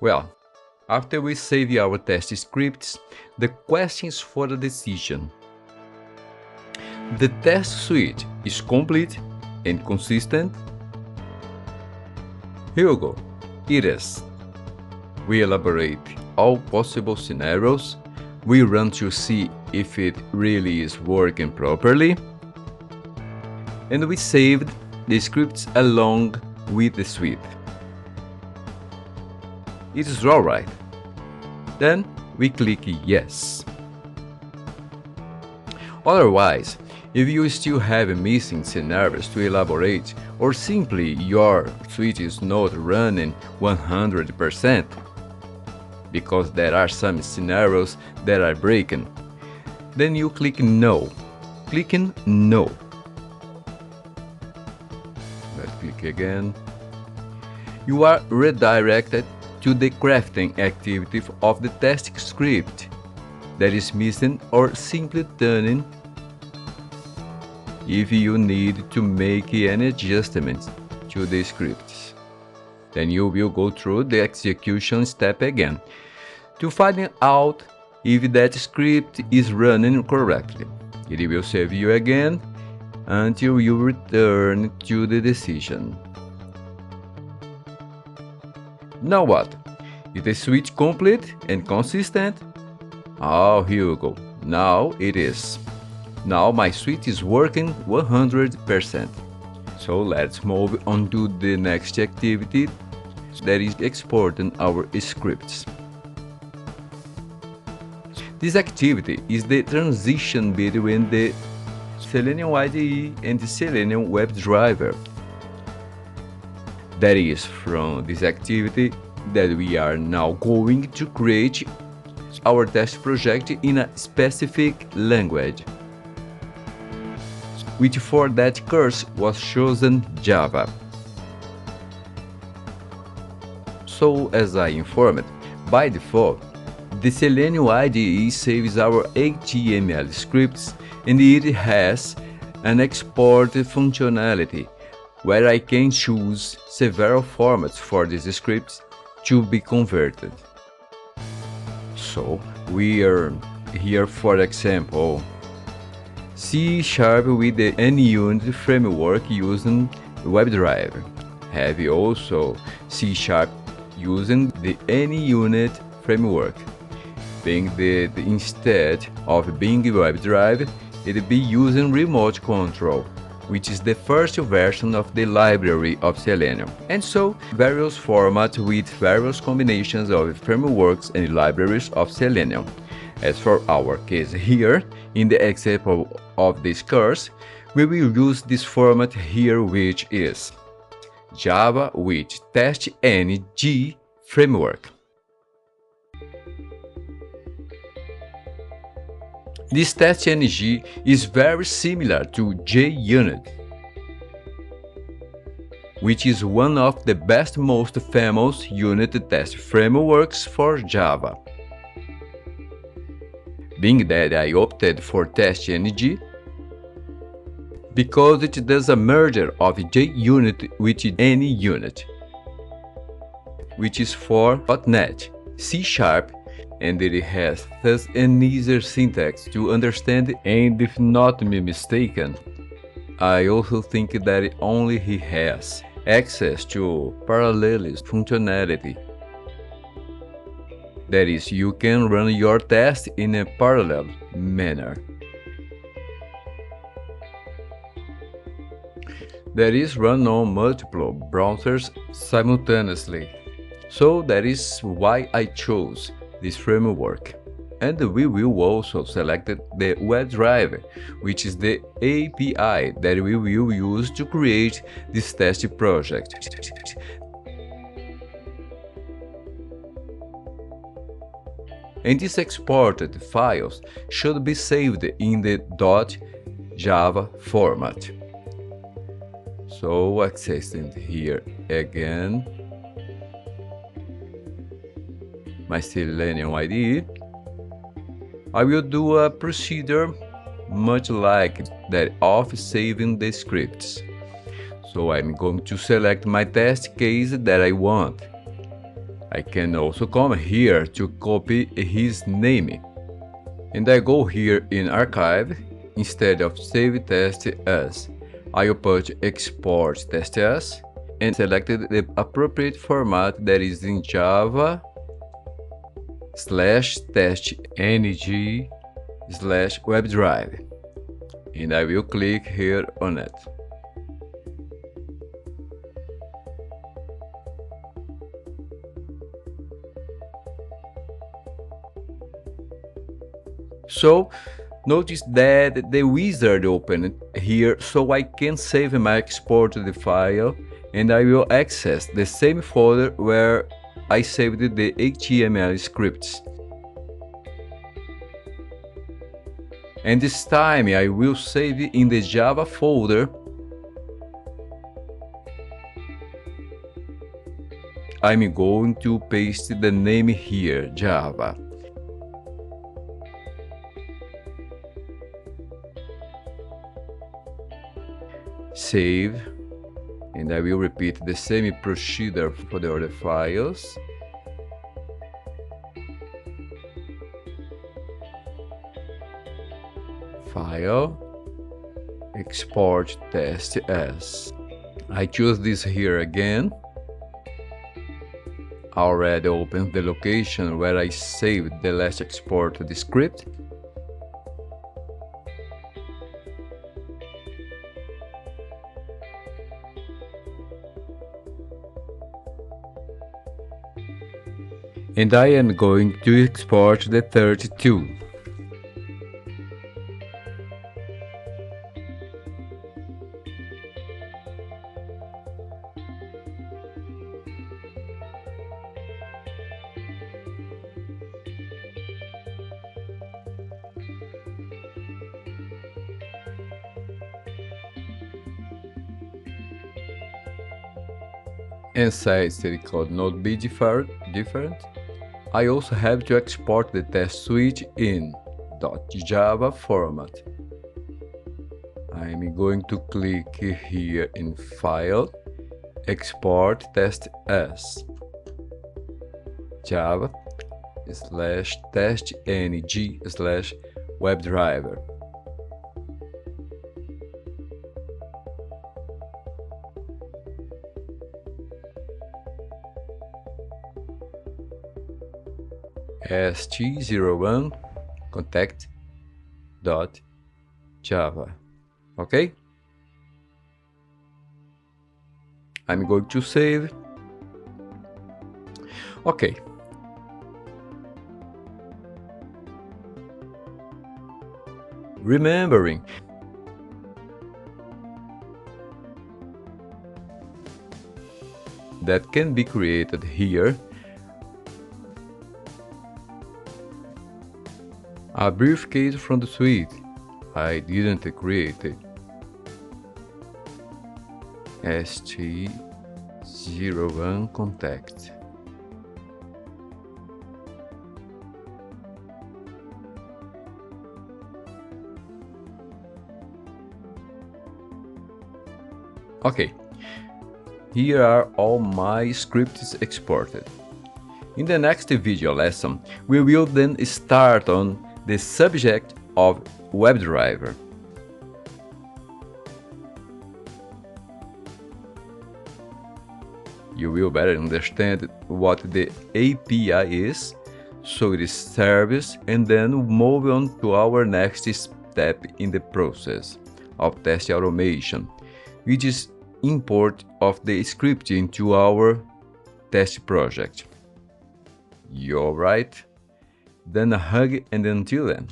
Well, after we save our test scripts, the questions for the decision. The test suite is complete and consistent? Here we go. It is. We elaborate all possible scenarios. We run to see if it really is working properly. And we saved the scripts along with the suite. It is alright. Then we click yes. Otherwise, if you still have missing scenarios to elaborate, or simply your suite is not running 100%, because there are some scenarios that are breaking, then you click no. Clicking no. Let's click again. You are redirected to the crafting activity of the test script that is missing, or simply turning if you need to make any adjustments to the scripts. Then you will go through the execution step again to find out if that script is running correctly. It will save you again until you return to the decision. Now what? Is the suite complete and consistent? Oh, here we go. Now it is. Now my suite is working 100%. So let's move on to the next activity, that is exporting our scripts. This activity is the transition between the Selenium IDE and the Selenium WebDriver. That is from this activity that we are now going to create our test project in a specific language, which for that course was chosen Java. So, as I informed, by default, the Selenium IDE saves our HTML scripts, and it has an export functionality where I can choose several formats for these scripts to be converted. So we are here, for example, C# with the NUnit framework using WebDriver. Have also C# using the NUnit framework. Being instead of being WebDriver, it be using remote control, which is the first version of the library of Selenium. And so, various formats with various combinations of frameworks and libraries of Selenium. As for our case here, in the example of this course, we will use this format here, which is Java with TestNG framework. This TestNG is very similar to JUnit, which is one of the most famous unit test frameworks for Java. Being that I opted for TestNG because it does a merger of JUnit with NUnit, which is for .NET, C#, and it has thus an easier syntax to understand, and if not me mistaken, I also think that only he has access to parallelism functionality. That is, you can run your test in a parallel manner. That is, run on multiple browsers simultaneously. So that is why I chose this framework. And we will also select the WebDriver, which is the API that we will use to create this test project. And these exported files should be saved in the .java format. So accessing here again my Selenium IDE, I will do a procedure much like that of saving the scripts. So I'm going to select my test case that I want. I can also come here to copy his name. And I go here in archive. Instead of save test as, I will put export test as and selected the appropriate format, that is in Java /testng/WebDrive. And I will click here on it. So notice that the wizard opened here, so I can save my exported file, and I will access the same folder where I saved the HTML scripts. And this time I will save it in the Java folder. I'm going to paste the name here, Java. Save, and I will repeat the same procedure for the other files. File, export test as. I choose this here again. Already opened the location where I saved the last exported script. And I am going to export the 32. And size it could not be different. I also have to export the test suite in .java format. I'm going to click here in File, Export Test As, Java /testng/WebDriver. st01 contact dot java. Okay, I'm going to save. Okay, remembering that can be created here a briefcase from the suite. I didn't create it. st01 contact. Okay, here are all my scripts exported. In the next video lesson, we will then start on the subject of WebDriver. You will better understand what the API is, so it is service, and then move on to our next step in the process of test automation, which is import of the script into our test project. You alright? Then a hug, and until then.